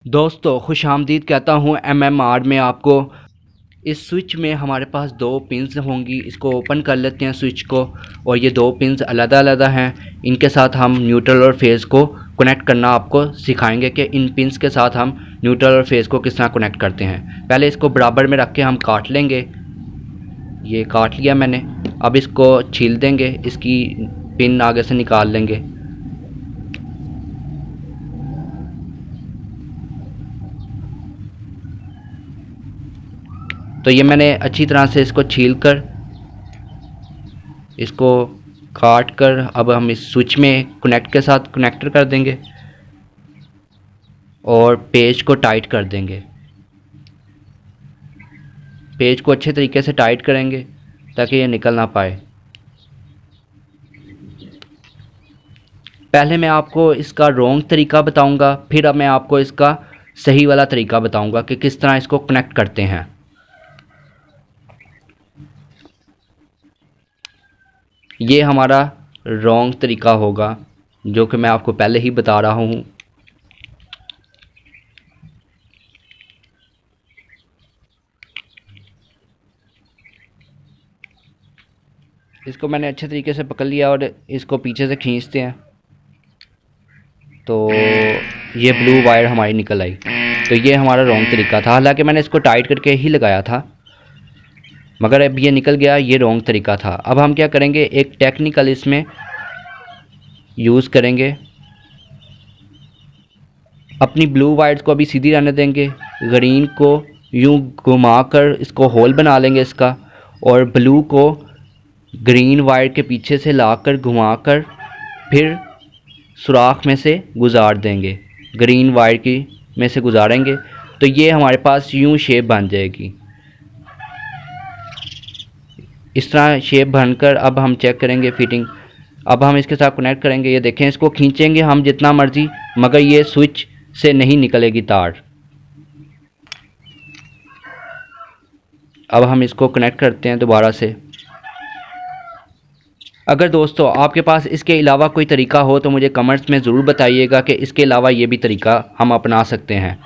दोस्तों खुशामदीद कहता हूँ MMR में आपको। इस स्विच में हमारे पास दो पिंस होंगी। इसको ओपन कर लेते हैं स्विच को। और ये दो पिंस अलग-अलग हैं। इनके साथ हम न्यूट्रल और फेज़ को कनेक्ट करना आपको सिखाएंगे कि इन पिंस के साथ हम न्यूट्रल और फेज़ को किस तरह कनेक्ट करते हैं। पहले इसको बराबर में रख के हम काट लेंगे। ये काट लिया मैंने। अब इसको छील देंगे, इसकी पिन आगे से निकाल लेंगे। तो ये मैंने अच्छी तरह से इसको छील कर, इसको काट कर अब हम इस स्विच में कनेक्ट के साथ कनेक्टर कर देंगे और पेज को टाइट कर देंगे। पेज को अच्छे तरीके से टाइट करेंगे ताकि ये निकल ना पाए। पहले मैं आपको इसका रॉन्ग तरीका बताऊंगा, फिर अब मैं आपको इसका सही वाला तरीका बताऊंगा कि किस तरह इसको कनेक्ट करते हैं। ये हमारा रॉन्ग तरीका होगा जो कि मैं आपको पहले ही बता रहा हूँ। इसको मैंने अच्छे तरीके से पकड़ लिया और इसको पीछे से खींचते हैं तो ये ब्लू वायर हमारी निकल आई। तो ये हमारा रॉन्ग तरीका था। हालांकि मैंने इसको टाइट करके ही लगाया था, मगर अब ये निकल गया। ये रॉन्ग तरीका था। अब हम क्या करेंगे, एक टेक्निकल इसमें यूज़ करेंगे। अपनी ब्लू वायर्स को अभी सीधी रहने देंगे। ग्रीन को यूँ घुमाकर इसको होल बना लेंगे इसका, और ब्लू को ग्रीन वायर के पीछे से लाकर घुमाकर फिर सुराख में से गुजार देंगे। ग्रीन वायर की में से गुजारेंगे तो ये हमारे पास यूँ शेप बन जाएगी। इस तरह शेप बनकर अब हम चेक करेंगे फिटिंग। अब हम इसके साथ कनेक्ट करेंगे। ये देखें, इसको खींचेंगे हम जितना मर्ज़ी, मगर ये स्विच से नहीं निकलेगी तार। अब हम इसको कनेक्ट करते हैं दोबारा से। अगर दोस्तों आपके पास इसके अलावा कोई तरीका हो तो मुझे कमेंट्स में ज़रूर बताइएगा कि इसके अलावा ये भी तरीका हम अपना सकते हैं।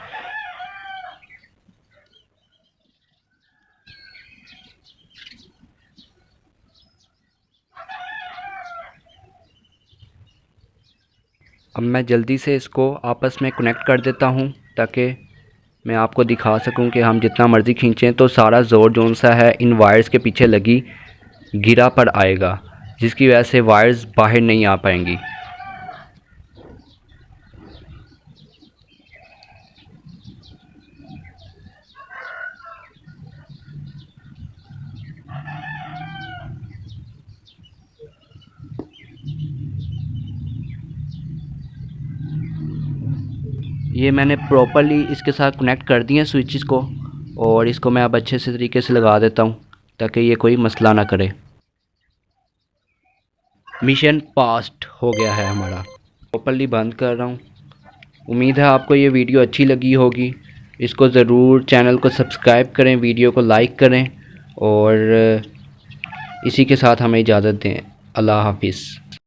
अब मैं जल्दी से इसको आपस में कनेक्ट कर देता हूँ ताकि मैं आपको दिखा सकूं कि हम जितना मर्ज़ी खींचें तो सारा ज़ोर जोन सा है इन वायर्स के पीछे लगी गिरा पर आएगा, जिसकी वजह से वायर्स बाहर नहीं आ पाएंगी। ये मैंने प्रॉपरली इसके साथ कनेक्ट कर दिए स्विचेस को, और इसको मैं अब अच्छे से तरीके से लगा देता हूँ ताकि ये कोई मसला ना करे। मिशन पास्ट हो गया है हमारा। प्रॉपरली बंद कर रहा हूँ। उम्मीद है आपको ये वीडियो अच्छी लगी होगी। इसको ज़रूर चैनल को सब्सक्राइब करें, वीडियो को लाइक करें, और इसी के साथ हमें इजाज़त दें। अल्लाह हाफिज़।